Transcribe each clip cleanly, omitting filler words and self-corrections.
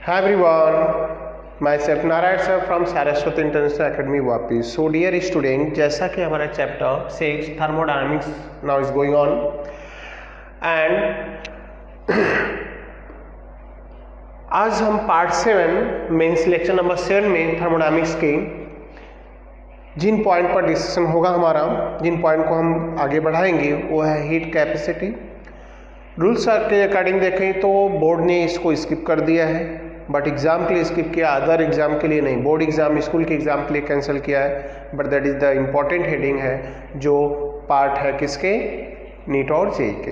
Hi everyone, myself Narayan sir from Saraswati International Academy Vapi. So dear student, जैसा कि हमारा chapter 6 thermodynamics now is going on and आज हम part 7 mains lecture number 7 में thermodynamics के जिन point पर discussion होगा हमारा, जिन पॉइंट को हम आगे बढ़ाएंगे वो है हीट कैपेसिटी. रूल्स के अकॉर्डिंग देखें तो बोर्ड ने इसको स्किप कर दिया है, बट एग्ज़ाम के लिए स्किप किया, अदर एग्ज़ाम के लिए नहीं. बोर्ड एग्ज़ाम स्कूल के एग्ज़ाम के लिए कैंसिल किया है, but that is the important heading है जो पार्ट है किसके, नीट और जेई के.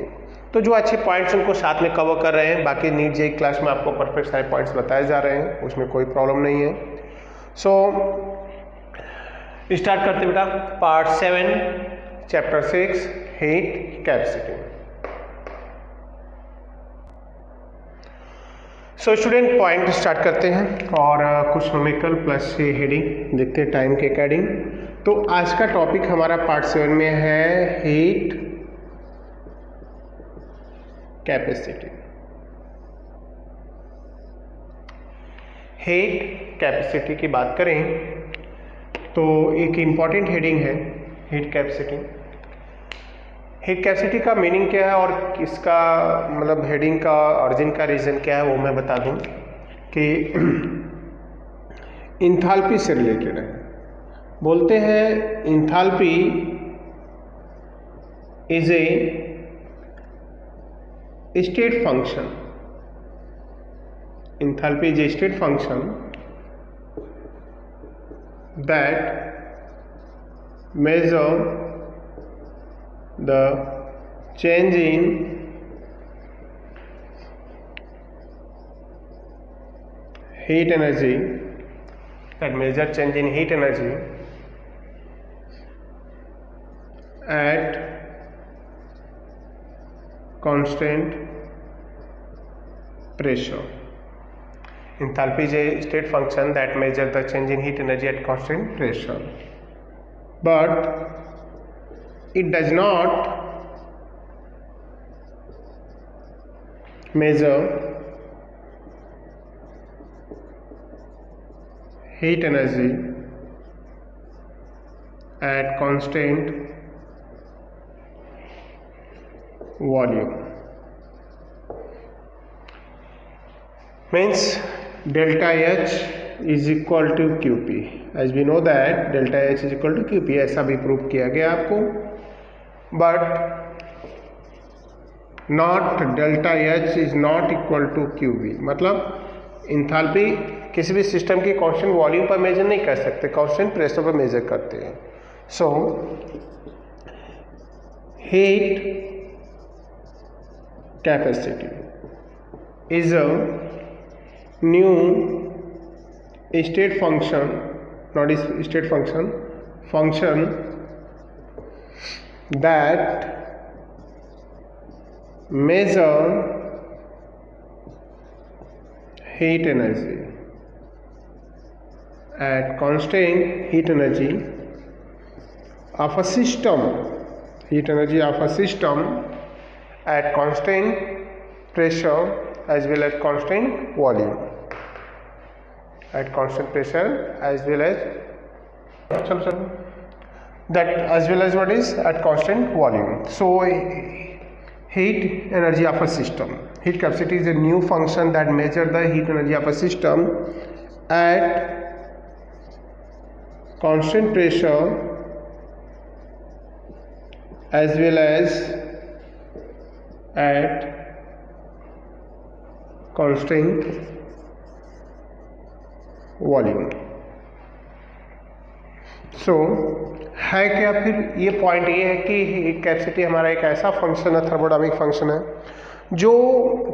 तो जो अच्छे पॉइंट्स उनको साथ में कवर कर रहे हैं. बाकी नीट जेई क्लास में आपको परफेक्ट सारे पॉइंट्स बताए जा रहे हैं, उसमें कोई प्रॉब्लम नहीं है. सो स्टार्ट करते बेटा part 7 chapter 6 heat capacity. So student point start करते हैं और कुछ न्यूमेरिकल प्लस हेडिंग देखते हैं टाइम के अकॉर्डिंग. तो आज का टॉपिक हमारा पार्ट 7 में है हीट कैपेसिटी. हीट कैपेसिटी की बात करें तो एक इम्पॉर्टेंट हेडिंग है हीट कैपेसिटी. हीट कैपेसिटी का मीनिंग क्या है और इसका मतलब हेडिंग का ऑरिजिन का रीज़न क्या है वो मैं बता दूं कि इंथाल्पी से रिलेटेड है. बोलते हैं enthalpy is a state function. Enthalpy is a state function that measure the change in heat energy, that measure change in heat energy at constant pressure. Enthalpy is a state function that measures the change in heat energy at constant pressure, but it does not measure heat energy at constant volume. Means delta H is equal to QP. As we know that delta H is equal to QP, ऐसा भी prove किया गया आपको, but not delta H is not equal to QV. मतलब enthalpy किसी भी system की constant volume पर मेजर नहीं कर सकते, कांस्टेंट प्रेशर पर मेजर करते हैं. सो heat capacity is a new state function, not state function, function that measure heat energy at constant heat energy of a system, heat energy of a system at constant pressure as well as constant volume, at constant pressure as well as that as well as what is at constant volume. So heat energy of a system, heat capacity is a new function that measures the heat energy of a system at constant pressure as well as at constant volume. So है क्या फिर ये point ये है कि heat capacity हमारा एक ऐसा फंक्शन है, थर्मोडायनामिक फंक्शन है, जो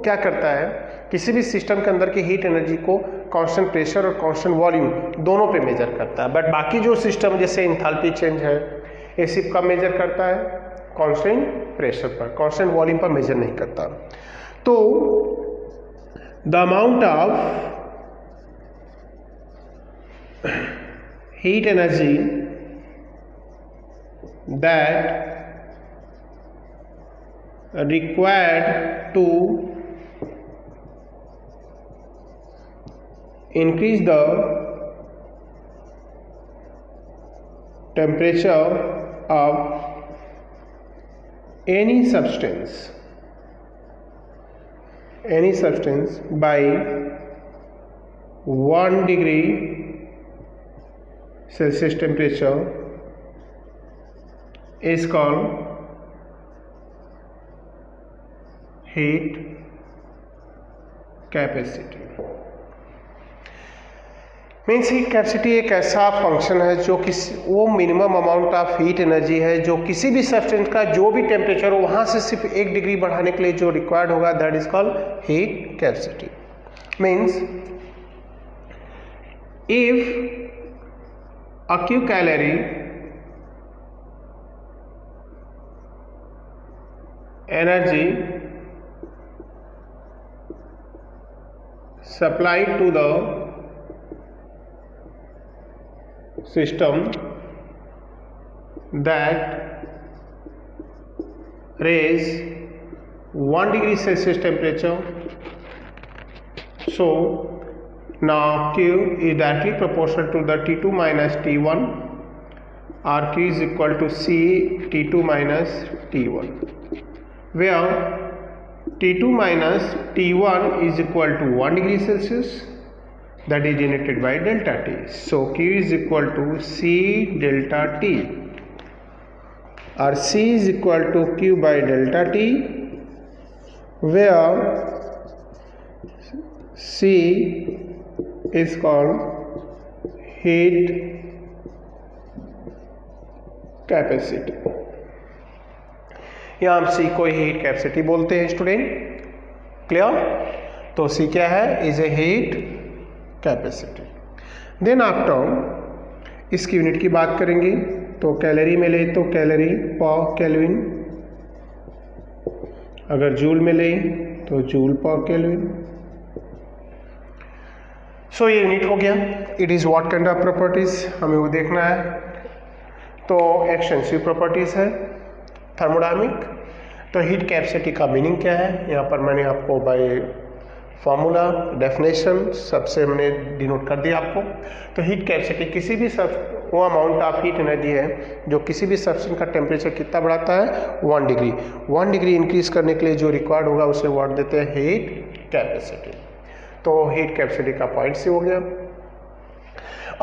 क्या करता है किसी भी सिस्टम के अंदर की हीट एनर्जी को कांस्टेंट प्रेशर और कांस्टेंट वॉल्यूम दोनों पे मेजर करता है. बट बाकी जो सिस्टम जैसे इंथाल्पी चेंज है ये सिर्फ कब मेजर करता है, कांस्टेंट प्रेशर पर, कांस्टेंट वॉल्यूम पर मेजर नहीं करता. तो the amount of heat energy that required to increase the temperature of any substance by 1 degree Celsius temperature is called heat capacity. Means heat capacity एक ऐसा function है जो वो minimum amount of heat energy है जो किसी भी substance का जो भी टेम्परेचर हो वहां से सिर्फ 1 डिग्री बढ़ाने के लिए जो रिक्वायर्ड होगा, that is called heat capacity. Means if a kilocalorie energy supplied to the system that raise 1 degree Celsius temperature, so now Q is directly proportional to the T2 minus T1, or Q is equal to C T2 minus T1, where T2 minus T1 is equal to 1 degree Celsius, that is denoted by delta T. So Q is equal to C delta T, or C is equal to Q by delta T, where C is called heat capacity. यहाँ हम C को heat capacity बोलते हैं student, clear? तो C क्या है? Is a heat capacity. Then after इसकी unit की बात करेंगे तो कैलोरी में ले तो कैलोरी पर केल्विन, अगर जूल में ले तो जूल पर केल्विन। सो ये यूनिट हो गया। It is what kind of properties, हमें वो देखना है। तो एक्सटेंसिव प्रॉपर्टीज है थर्मोडायनामिक। तो हीट कैपेसिटी का मीनिंग क्या है, यहाँ पर मैंने आपको बाय फार्मूला डेफिनेशन सबसे मैंने डिनोट कर दिया आपको। तो हीट कैपेसिटी किसी भी वो अमाउंट ऑफ हीट एनर्जी है जो किसी भी सब्सटेंस का टेम्परेचर कितना बढ़ाता है, 1 डिग्री। 1 डिग्री इंक्रीज करने के लिए जो रिक्वायर्ड होगा उसे वर्ड देते हैं हीट कैपेसिटी। तो हीट कैपेसिटी का पॉइंट से हो गया।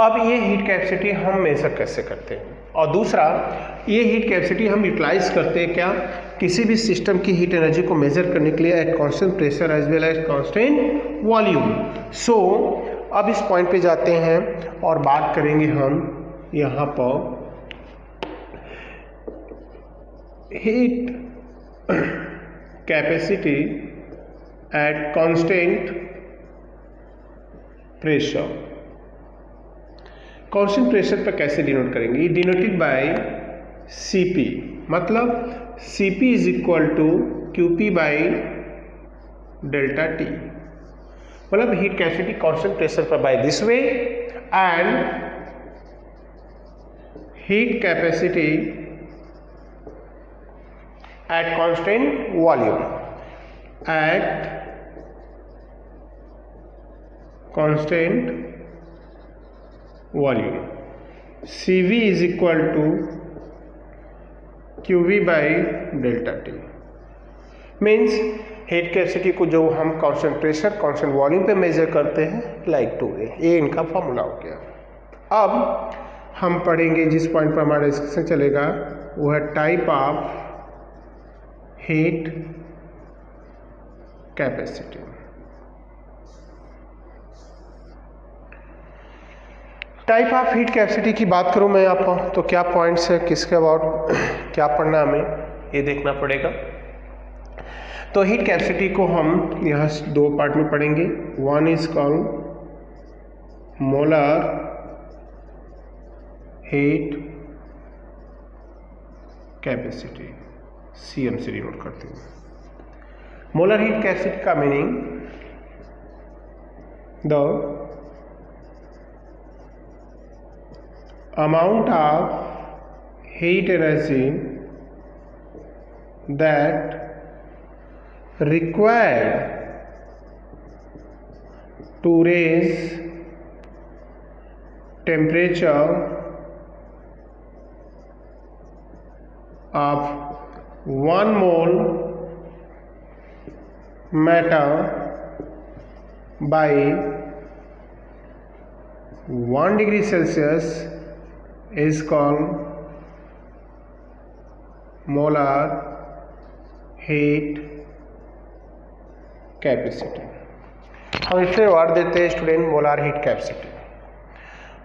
अब ये हीट कैपेसिटी हम मेजर कैसे करते हैं, और दूसरा ये हीट कैपेसिटी हम यूटिलाइज करते हैं क्या, किसी भी सिस्टम की हीट एनर्जी को मेजर करने के लिए at constant pressure as well as constant volume. So अब इस पॉइंट पे जाते हैं और बात करेंगे हम यहाँ पर heat capacity at constant pressure. Constant pressure पर कैसे डिनोट करेंगे, ये डिनोटेड बाय Cp, मतलब Cp is equal to Qp by delta T. मतलब हीट कैपेसिटी कांस्टेंट प्रेशर पर by this way, and heat capacity at constant volume at constant volume. Cv is equal to Qv by delta T. Means heat capacity को जो हम constant pressure constant volume पे measure करते हैं, like two way, ये इनका formula हो गया। अब हम पढ़ेंगे जिस पॉइंट पर हमारा डिस्कशन चलेगा वो है type of heat capacity. Type of heat capacity की बात करूं मैं आपको तो क्या पॉइंट्स है, किसके अबाउट क्या पढ़ना हमें ये देखना पड़ेगा। तो हीट कैपेसिटी को हम यहाँ 2 पार्ट में पढ़ेंगे। One is called molar heat capacity, CM से डिनोट करते हैं। मोलर हीट कैपेसिटी का meaning the amount of heat energy that required to raise temperature of 1 mole matter by 1 degree Celsius is called molar heat capacity. हम इससे word देते हैं student molar heat capacity.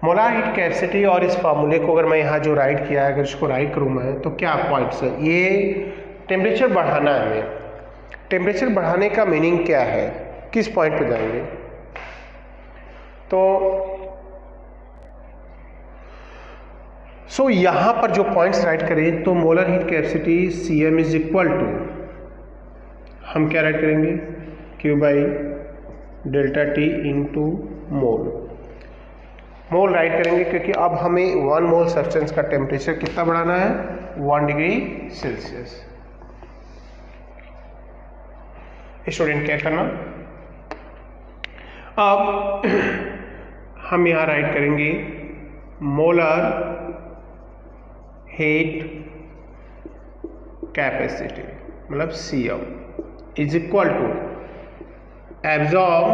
Molar heat capacity और इस फार्मूले को अगर मैं यहाँ जो राइट किया है, अगर इसको राइट करूँ मैं, तो क्या पॉइंट्स है? ये टेम्परेचर बढ़ाना है हमें। टेम्परेचर बढ़ाने का मीनिंग क्या है, किस पॉइंट पे जाएंगे? तो यहाँ पर जो पॉइंट्स राइट करें तो molar heat capacity Cm is equal to, हम क्या राइट करेंगे? Q by delta T into mole. Mole write करेंगे क्योंकि अब हमें 1 मोल सब्सटेंस का टेम्परेचर कितना बढ़ाना है? 1 डिग्री सेल्सियस। स्टूडेंट क्या करना? अब हम यहां राइट करेंगे मोलर हीट कैपेसिटी मतलब Cm is equal to absorb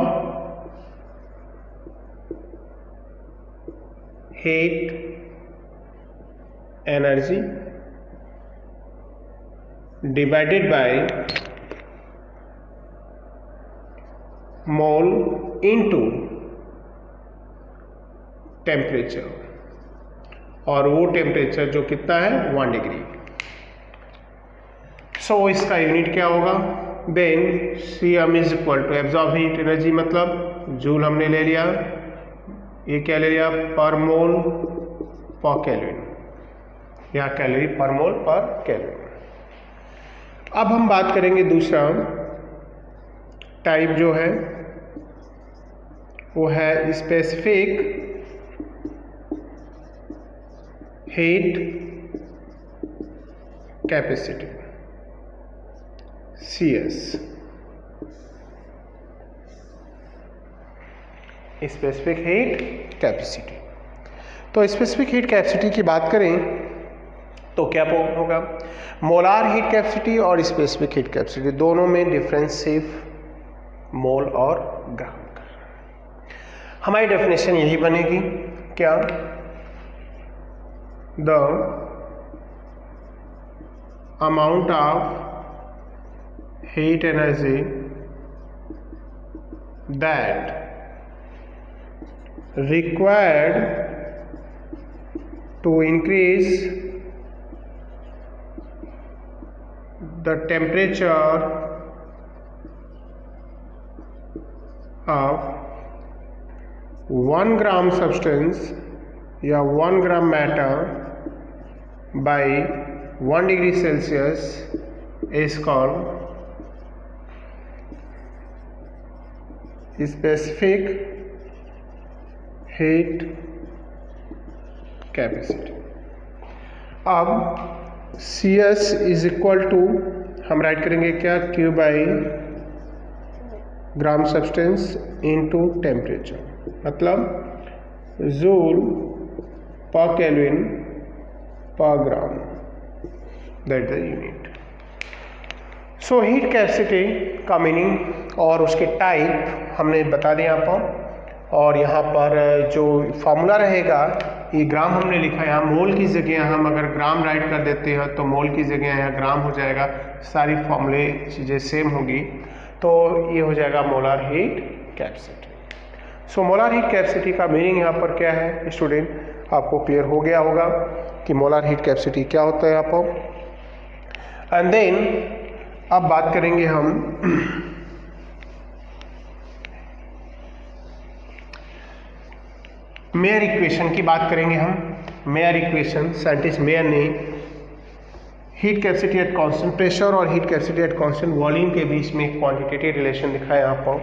heat energy divided by mole into temperature, और वो टेम्परेचर जो कितना है? 1 डिग्री। सो इसका यूनिट क्या होगा? Then Cm is equal to absorb heat energy मतलब जूल हमने ले लिया, ये क्या ले लिया? पर मोल पर केल्विन, या कैलोरी पर मोल पर केल्विन। अब हम बात करेंगे दूसरा टाइप जो है वो है specific heat capacity CS। Specific heat capacity, तो स्पेसिफिक हीट कैपेसिटी की बात करें तो क्या होगा? मोलार हीट कैपेसिटी और स्पेसिफिक हीट कैपेसिटी दोनों में डिफरेंस सिर्फ मोल और ग्राम का। हमारी डेफिनेशन यही बनेगी क्या? The amount of heat energy that required to increase the temperature of 1 gram substance या 1 gram matter by 1 degree Celsius is called specific heat capacity. अब CS इज इक्वल टू हम राइट करेंगे क्या? Q by gram substance into temperature मतलब joule per kelvin per gram, that the unit. So heat capacity का meaning और उसके type हमने बता दिया आपको, और यहाँ पर जो फार्मूला रहेगा ये ग्राम हमने लिखा है, यहाँ मोल की जगह हम अगर ग्राम राइट कर देते हैं तो मोल की जगह यहाँ ग्राम हो जाएगा, सारी फॉर्मूले चीज़ें सेम होगी, तो ये हो जाएगा मोलार हीट कैपेसिटी। सो मोलार हीट कैपेसिटी का मीनिंग यहाँ पर क्या है स्टूडेंट? आपको क्लियर हो गया होगा कि मोलार हीट कैपेसिटी क्या होता है आपको। एंड देन अब बात करेंगे हम मेयर इक्वेशन की बात करेंगे हम। मेयर इक्वेशन साइंटिस्ट मेयर ने heat capacity at constant pressure और heat capacity at constant volume के बीच में एक क्वांटिटेटिव रिलेशन दिखाया यहाँ पर,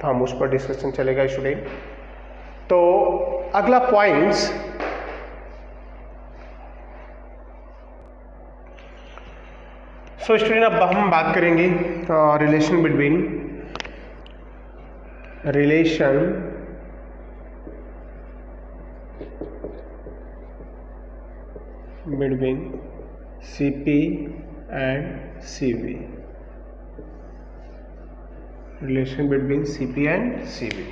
तो हम उस पर डिस्कशन चलेगा स्टूडेंट। तो अगला पॉइंट्स स्टूडेंट अब हम बात करेंगे relation between between Cp and Cv, relation between Cp and Cv.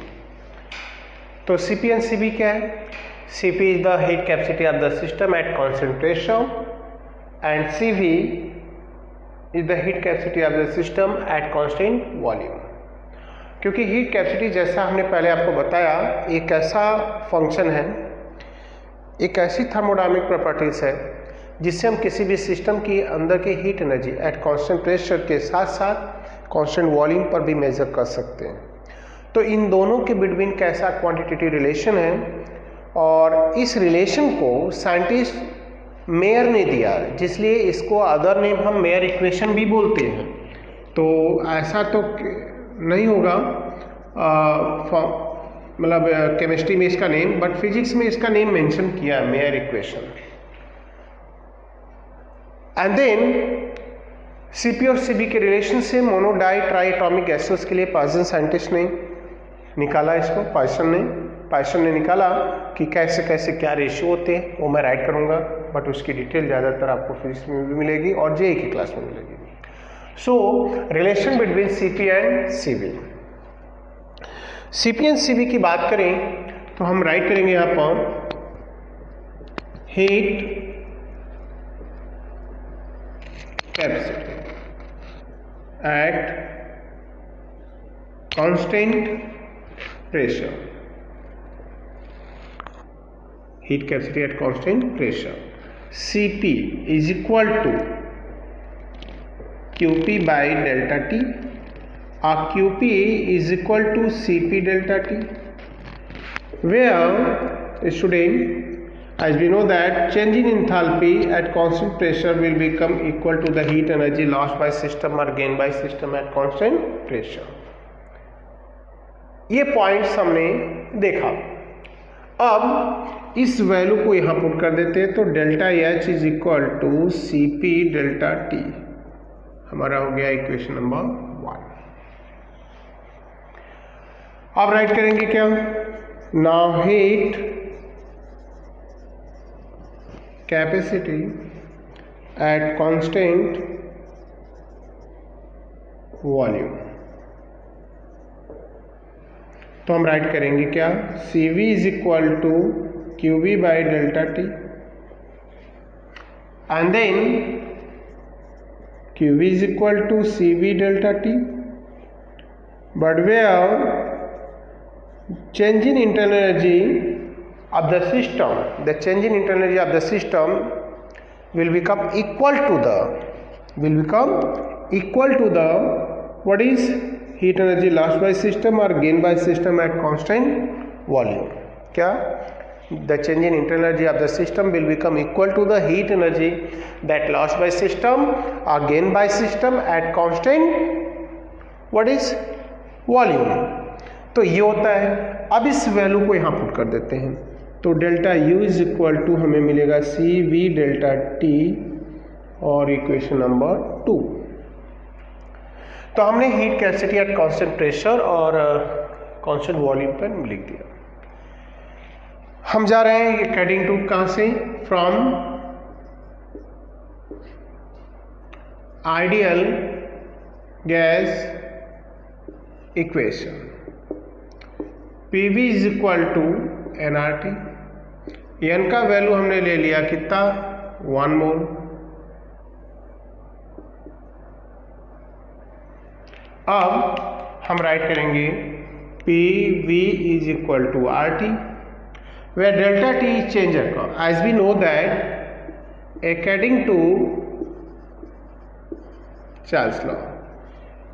तो Cp and Cv क्या है? Cp is the heat capacity of the system at constant pressure and Cv is the heat capacity of the system at constant volume. क्योंकि heat capacity जैसा हमने पहले आपको बताया एक ऐसा फंक्शन है, एक ऐसी थर्मोडायनामिक प्रॉपर्टीज है जिससे हम किसी भी सिस्टम की अंदर की heat energy at constant pressure के साथ साथ कांस्टेंट वॉल्यूम पर भी मेजर कर सकते हैं। तो इन दोनों के बिटवीन कैसा क्वांटिटेटिव रिलेशन है, और इस रिलेशन को साइंटिस्ट मेयर ने दिया, जिसलिए इसको अदर नेम हम मेयर इक्वेशन भी बोलते हैं। तो ऐसा तो नहीं होगा मतलब केमिस्ट्री में इसका नेम, बट फिजिक्स में इसका नेम मेंशन किया है, Mayer equation. And then Cp और Cv के रिलेशन से mono di tri atomic gases के लिए पॉइसन साइंटिस्ट ने निकाला इसको, पॉइसन ने निकाला कि कैसे कैसे क्या रेशियो होते हैं, वो मैं राइट करूंगा, बट उसकी डिटेल ज़्यादातर आपको फिजिक्स में भी मिलेगी और जेईई की क्लास में मिलेगी। सो relation between Cp and Cv, Cp and Cv की बात करें तो हम राइट करेंगे यहाँ पर heat capacity at constant pressure, heat capacity at constant pressure, Cp is equal to Qp by delta T, or Qp is equal to Cp delta T, where student, as we know that change in enthalpy at constant pressure will become equal to the heat energy lost by system or gained by system at constant pressure. ये points हमने देखा। अब इस value को यहाँ put कर देते हैं, तो delta H is equal to Cp delta T हमारा हो गया इक्वेशन नंबर 1। अब राइट करेंगे क्या? Now heat capacity at constant volume, तो हम राइट करेंगे क्या? Cv is equal to Qv by delta T and then Qv is equal to Cv delta T, but where change in internal energy of the system, the change in internal energy of the system will become equal to the what is heat energy lost by system or gained by system at constant volume. क्या? The change in internal energy of the system will become equal to the heat energy that lost by system or gained by system at constant what is volume. तो ये होता है। अब इस value को यहाँ put कर देते हैं, तो delta U is equal to हमें मिलेगा Cv डेल्टा T और इक्वेशन नंबर 2। तो हमने heat capacity at constant pressure और कांस्टेंट वॉल्यूम पर लिख दिया। हम जा रहे हैं अकॉर्डिंग टू कहाँ से? From ideal gas equation, Pv is equal to nRT, n का वैल्यू हमने ले लिया कितना? 1 मोल। अब हम राइट करेंगे Pv is equal to RT, where delta T is change occur. As we know that according to Charles law,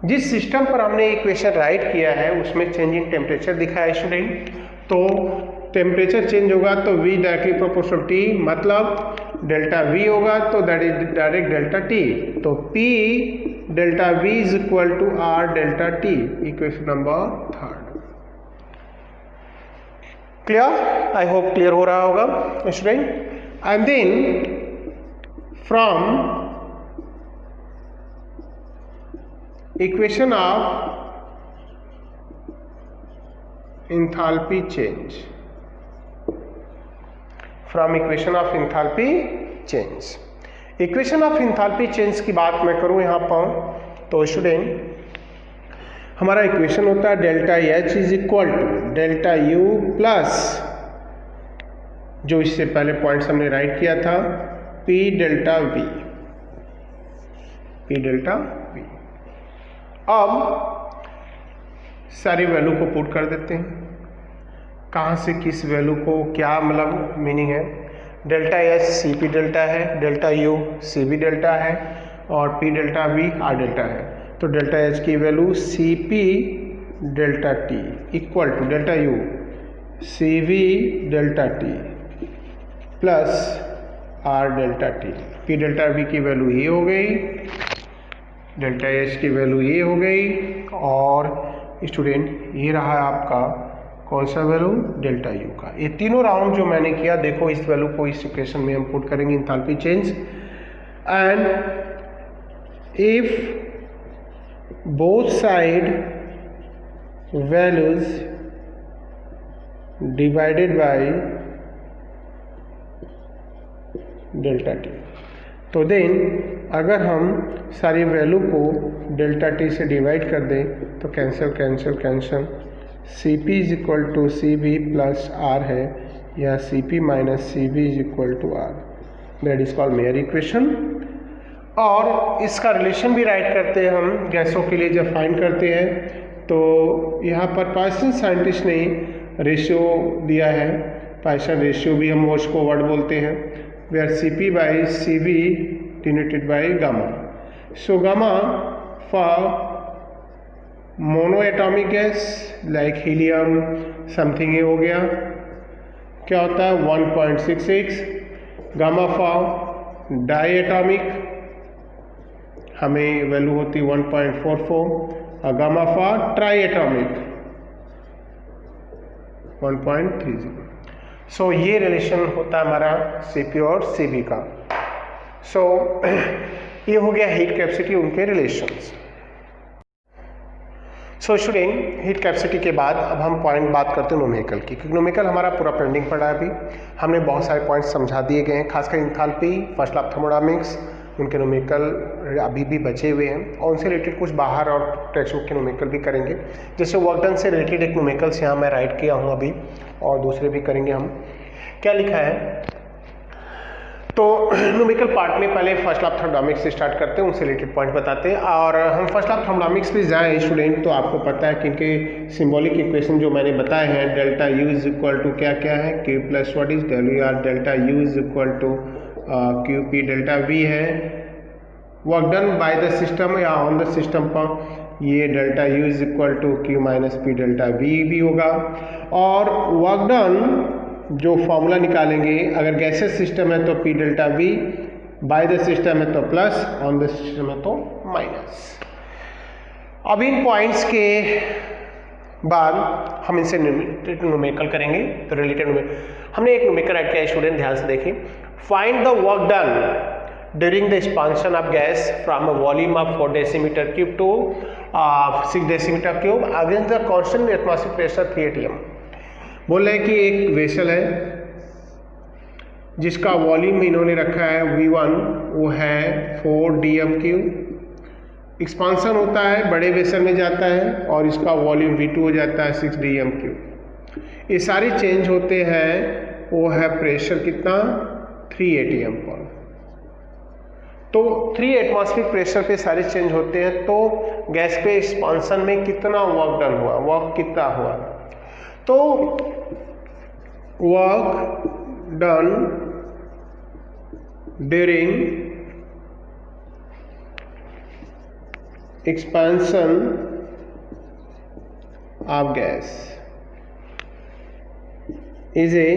जिस system पर हमने इक्वेशन राइट किया है उसमें चेंज इन टेम्परेचर दिखा है स्टूडेंट, तो टेम्परेचर चेंज होगा तो V डायरेक्टली प्रोपोर्शनल T, मतलब डेल्टा V होगा तो that is direct delta T, तो P delta V is equal to R delta T, equation number 3। Clear? I hope clear हो रहा होगा student. And then from equation of enthalpy change, from equation of enthalpy change. Equation of enthalpy change की बात मैं करूं यहाँ पर, तो स्टूडेंट हमारा इक्वेशन होता है delta H is equal to delta U plus, जो इससे पहले पॉइंट्स हमने राइट किया था, P delta V, P delta V. अब सारी वैल्यू को पुट कर देते हैं, कहाँ से किस वैल्यू को क्या मतलब मीनिंग है। Delta H C P delta है, delta U C B delta है, और P delta V R delta है। तो डेल्टा एच की value C P delta T equal to delta U C V delta T plus R delta T. P delta V की value ये हो गई, delta H की वैल्यू ये हो गई, और स्टूडेंट ये रहा आपका कौन सा वैल्यू, डेल्टा यू का। ये तीनों राउंड जो मैंने किया, देखो इस वैल्यू को इस इक्वेशन में हम पुट करेंगे enthalpy change, and if both side values divided by delta T, तो देन अगर हम सारी वैल्यू को डेल्टा टी से डिवाइड कर दें तो cancel cancel cancel, C P is equal to C B plus R है, या C P minus C B is equal to R, that is called Mayer equation. और इसका रिलेशन भी राइट करते हैं हम गैसों के लिए जब फाइंड करते हैं, तो यहाँ पर पाइसन साइंटिस्ट ने रेशियो दिया है, पाइसन रेशियो भी हम उसको वर्ड बोलते हैं, where C P by C B denoted by gamma. So gamma for monoatomic gas like helium something, ये हो गया, क्या होता है 1.66, गामा फॉर डाई एटॉमिक हमें वैल्यू होती 1.44, और gamma for triatomic 1.30। So ये रिलेशन होता है हमारा सीपी और सीबी का। सो ये हो गया हीट कैपेसिटी, उनके relations. So student heat capacity के बाद अब हम पॉइंट बात करते हैं न्यूमेरिकल की, क्योंकि न्यूमेरिकल हमारा पूरा पेंडिंग पड़ा है। अभी हमने बहुत सारे पॉइंट समझा दिए गए हैं, खासकर enthalpy, first law of thermodynamics, उनके न्यूमेरिकल अभी भी बचे हुए हैं, और उनसे रिलेटेड कुछ बाहर और टेक्स्ट बुक के न्यूमेरिकल भी करेंगे। जैसे वर्क डन से रिलेटेड एक न्यूमेरिकल्स यहाँ मैं राइट किया हूँ अभी, और दूसरे भी करेंगे हम। क्या लिखा है, तो न्यूमेरिकल पार्ट में पहले फर्स्ट लॉ ऑफ थर्मोडायनामिक्स से स्टार्ट करते हैं, उनसे रिलेटेड पॉइंट बताते हैं। और हम फर्स्ट लॉ ऑफ थर्मोडायनामिक्स पे जाएँ स्टूडेंट, तो आपको पता है कि इनके सिंबॉलिक इक्वेशन जो मैंने बताए हैं, delta U is equal to क्या क्या है, Q plus what is W R, delta U is equal to Q P delta V है, work done by the system या ऑन द सिस्टम पर ये delta U is equal to Q minus P delta V भी होगा। और work done जो formula निकालेंगे, अगर गैसेस सिस्टम है तो P delta we, bye the system है तो प्लस, ऑन द सिस्टम है तो माइनस। अब इन पॉइंट्स के बाद हम इनसे न्यूमेरिकल करेंगे। तो रिलेटेड हमने एक न्यूमेरिकल ऐड किया है स्टूडेंट, ध्यान से देखिए। Find the work done during the expansion of gas from a volume of 4 decimeter cube to 6 decimeter cube against the constant atmospheric pressure 3 atm। बोल रहे हैं कि एक वेसल है जिसका वॉल्यूम इन्होंने रखा है V1, वो है 4 dm क्यूब। एक्सपांसन होता है, बड़े वेसल में जाता है, और इसका वॉल्यूम V2 हो जाता है 6 dm क्यूब। ये सारे चेंज होते हैं, वो है प्रेशर कितना 3 atm पर। तो 3 एटमॉस्फेरिक प्रेशर पे सारे चेंज होते हैं, तो गैस पे एक्सपांसन में कितना वर्क डन हुआ, वर्क kiतना हुआ, तो work done during expansion of gas is a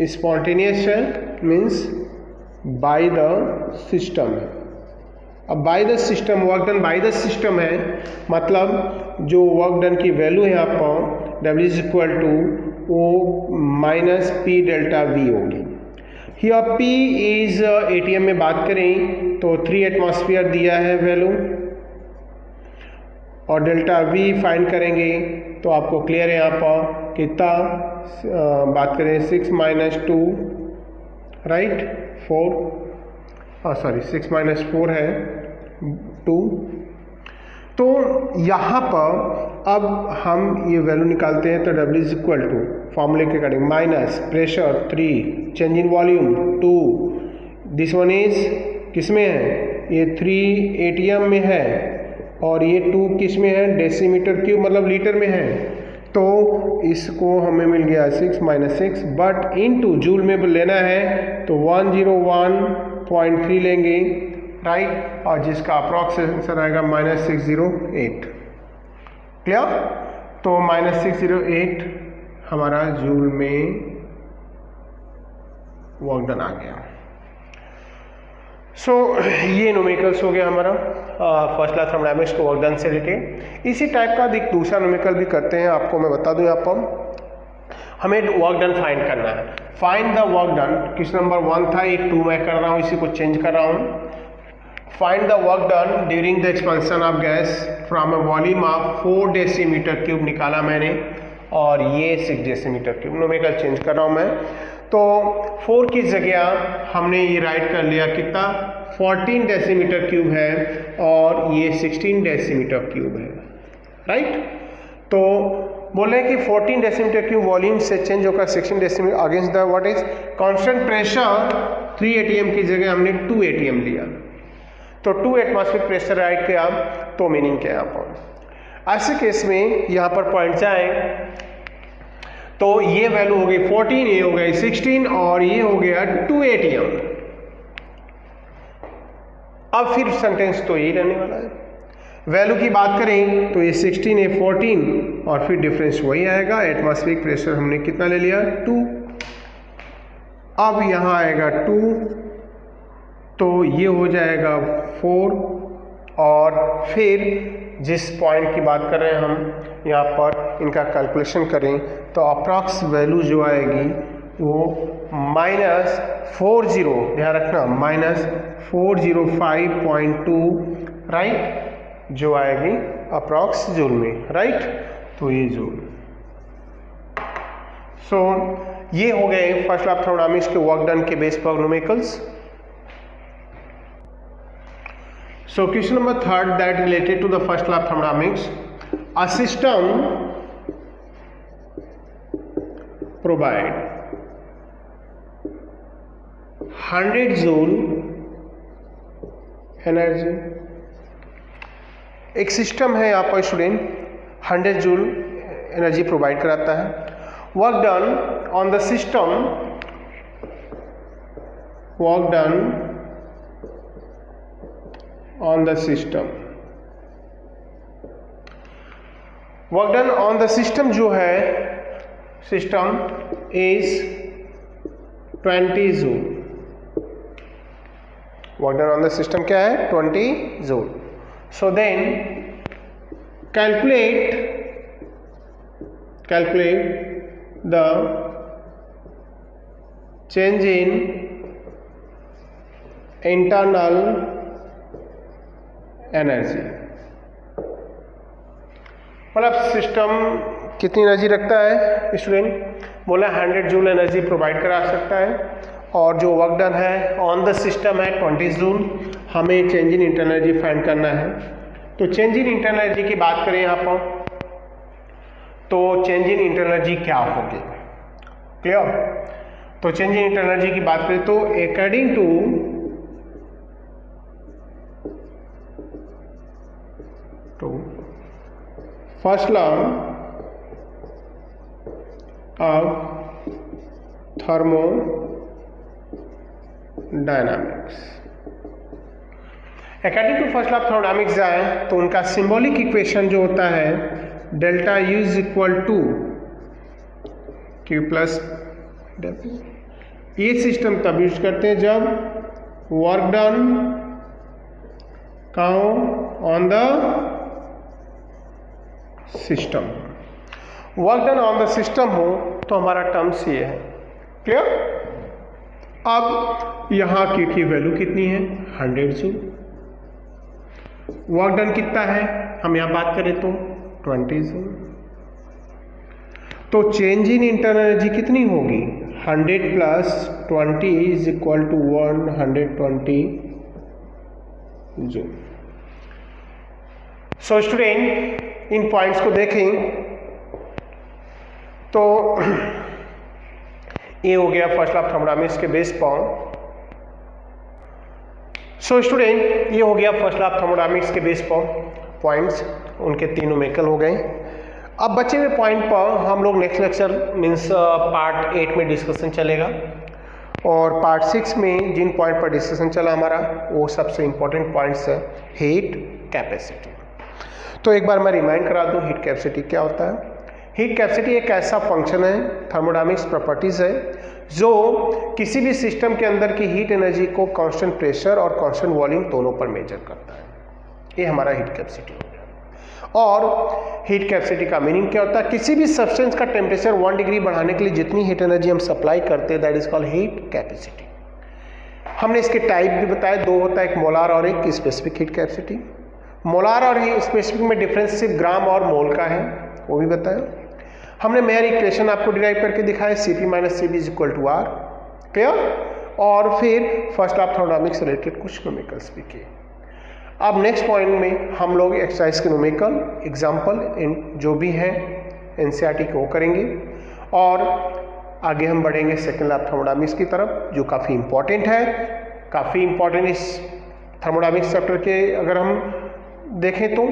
spontaneous means by the system है। अब bye the system, work done by the system है, मतलब जो वर्क डन की वैल्यू है यहाँ पर W is equal to O minus P delta V होगी। हियर P इज ATM में बात करें तो 3 एटमॉस्फेयर दिया है वैल्यू, और डेल्टा V फाइंड करेंगे तो आपको क्लियर है यहाँ पर कितना बात करें 6 माइनस 2 राइट 4 सॉरी 6 माइनस 4 है 2। तो यहाँ पर अब हम ये वैल्यू निकालते हैं तो W इज इक्वल टू फॉर्मूले के according minus pressure 3 change in volume 2 this one is किस में है ये 3 ATM में है और ये 2 किस में है डेसीमीटर क्यूब मतलब लीटर में है। तो इसको हमें मिल गया 6 माइनस 6 बट इनटू जूल में लेना है तो 101.3 लेंगे राइट और जिसका अप्रॉक्स आंसर आएगा -608 क्लियर। तो -608 हमारा जूल में वर्क डन आ गया। सो ये न्यूमेरिकल्स हो गया हमारा फर्स्ट क्लास थर्मोडायनामिक्स को वर्क डन से रिलेटेड। इसी टाइप का एक दूसरा न्यूमेरिकल भी करते हैं, आपको मैं बता दूं यहाँ पर हमें वर्क डन फाइंड करना है। फाइंड द वर्क डन किस नंबर 1 था, ये 2 मैं कर रहा हूँ, इसी को चेंज कर रहा हूँ। Find the work done during the expansion of gas from a volume of 4 decimetre cube निकाला मैंने और ये 6 डेसीमीटर क्यूब। न्यूमेरिकल चेंज कर रहा हूँ मैं। तो 4 की जगह हमने ये राइट कर लिया कितना 14 डेसीमीटर क्यूब है और ये 16 डेसीमीटर क्यूब है राइट। तो बोले कि 14 डेसीमीटर क्यूब वॉल्यूम से चेंज होकर 16 decimetre against the what is constant pressure 3 ATM की जगह हमने 2 ATM लिया। तो 2 एटमॉस्फेरिक प्रेशर राइट किया तो मीनिंग क्या है यहाँ पर। ऐसे केस में यहाँ पर पॉइंट जाए तो ये वैल्यू हो गई 14, ये हो गई 16 और ये हो गया 2 ATM। अब फिर सेंटेंस तो यही रहने वाला है। वैल्यू की बात करें तो ये 16 है 14 और फिर डिफरेंस वही आएगा। एटमॉस्फेरिक प्रेशर हमने कितना ले लिया 2। अब यहाँ आएगा 2 तो ये हो जाएगा 4 और फिर जिस पॉइंट की बात कर रहे हैं हम यहाँ पर इनका कैलकुलेशन करें तो अप्रॉक्स वैल्यू जो आएगी वो -40 ध्यान रखना -405.2 राइट जो आएगी अप्रॉक्स जूल में राइट। तो ये जूल। सो ये हो गए फर्स्ट लॉ ऑफ थर्मोडायनामिक्स के वर्क डन के बेस पर numericals. So question number 3 that related to the first law of thermodynamics, a system provide 100 joule energy. एक सिस्टम है यहाँ पर स्टूडेंट 100 जूल एनर्जी प्रोवाइड कराता है। Work done on the system, work done on the system, work done on the system जो है system is 20 joule. Work done on the system क्या है 20 joule. So then calculate the change in internal energy. मतलब system कितनी energy रखता है student, बोला 100 joule energy provide करा सकता है और जो वर्क डन है ऑन द सिस्टम है 20 जूल। हमें change in internal energy find करना है। तो चेंज इन इंटरनल एनर्जी की बात करें यहाँ पर तो चेंज इन इंटरनल एनर्जी क्या होगी क्लियर। तो चेंज इन इंटरनल एनर्जी की बात करें तो according to first law of thermodynamics, according to first law of thermodynamics जाए तो उनका सिंबॉलिक इक्वेशन जो होता है delta U is equal to Q plus W. ये सिस्टम तब यूज करते हैं जब वर्क डन कहाँ हो on the system. Work done on the system हो तो हमारा टर्म्स ये है क्लियर। अब यहाँ की वैल्यू कितनी है 100 जूल। वर्क डन कितना है हम यहाँ बात करें तो 20 जूल। तो चेंज इन इंटरनल एनर्जी कितनी होगी, 100 + 20 = 120 joule. So student in points को देखें तो ये हो गया फर्स्ट लॉ ऑफ थर्मोडायनामिक्स के बेस पर। सो स्टूडेंट ये हो गया फर्स्ट लॉ ऑफ थर्मोडायनामिक्स के बेस पर पॉइंट्स, उनके 3 न्यूमेरिकल हो गए। अब बचे हुए पॉइंट पर हम लोग नेक्स्ट लेक्चर मीन्स पार्ट 8 में डिस्कशन चलेगा, और पार्ट 6 में जिन पॉइंट पर डिस्कशन चला हमारा वो सबसे इंपॉर्टेंट पॉइंट्स है हीट कैपेसिटी। तो एक बार मैं रिमाइंड करा दूं हीट कैपेसिटी क्या होता है। हीट कैपेसिटी एक ऐसा फंक्शन है, थर्मोडायनामिक्स प्रॉपर्टीज है, जो किसी भी सिस्टम के अंदर की हीट एनर्जी को कांस्टेंट प्रेशर और कांस्टेंट वॉल्यूम दोनों पर मेजर करता है। ये हमारा हीट कैपेसिटी हो गया। और हीट कैपेसिटी का मीनिंग क्या होता है, किसी भी सब्सटेंस का टेम्परेचर 1 डिग्री बढ़ाने के लिए जितनी हीट एनर्जी हम सप्लाई करते हैं that is called heat capacity. हमने इसके टाइप भी बताया, 2 होता है, एक मोलार और एक स्पेसिफिक हीट कैपेसिटी। मोलार और स्पेसिफिक में डिफरेंस सिर्फ ग्राम और मोल का है, वो भी बताया हमने। मेयर इक्वेशन आपको डिराइव करके दिखाया, Cp - Cv = R, क्लियर। और फिर first law of thermodynamics related कुछ न्यूमेरिकल्स भी किए। अब नेक्स्ट पॉइंट में हम लोग एक्सरसाइज के न्यूमेरिकल एग्जाम्पल जो भी है एनसीईआरटी को करेंगे, और आगे हम बढ़ेंगे सेकेंड लॉ ऑफ थर्मोडायनामिक्स की तरफ, जो काफ़ी इंपॉर्टेंट है, काफ़ी इंपॉर्टेंट इस थर्मोडायनामिक्स चैप्टर के अगर हम देखें तो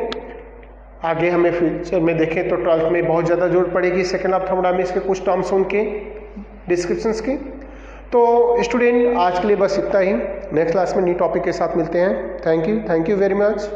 आगे हमें फ्यूचर में देखें तो 12th में बहुत ज़्यादा जरूरत पड़ेगी सेकेंड लॉ ऑफ थर्मोडायनामिक्स के कुछ टर्म्स उनके डिस्क्रिप्शंस के। तो स्टूडेंट आज के लिए बस इतना ही, नेक्स्ट क्लास में न्यू टॉपिक के साथ मिलते हैं। Thank you very much.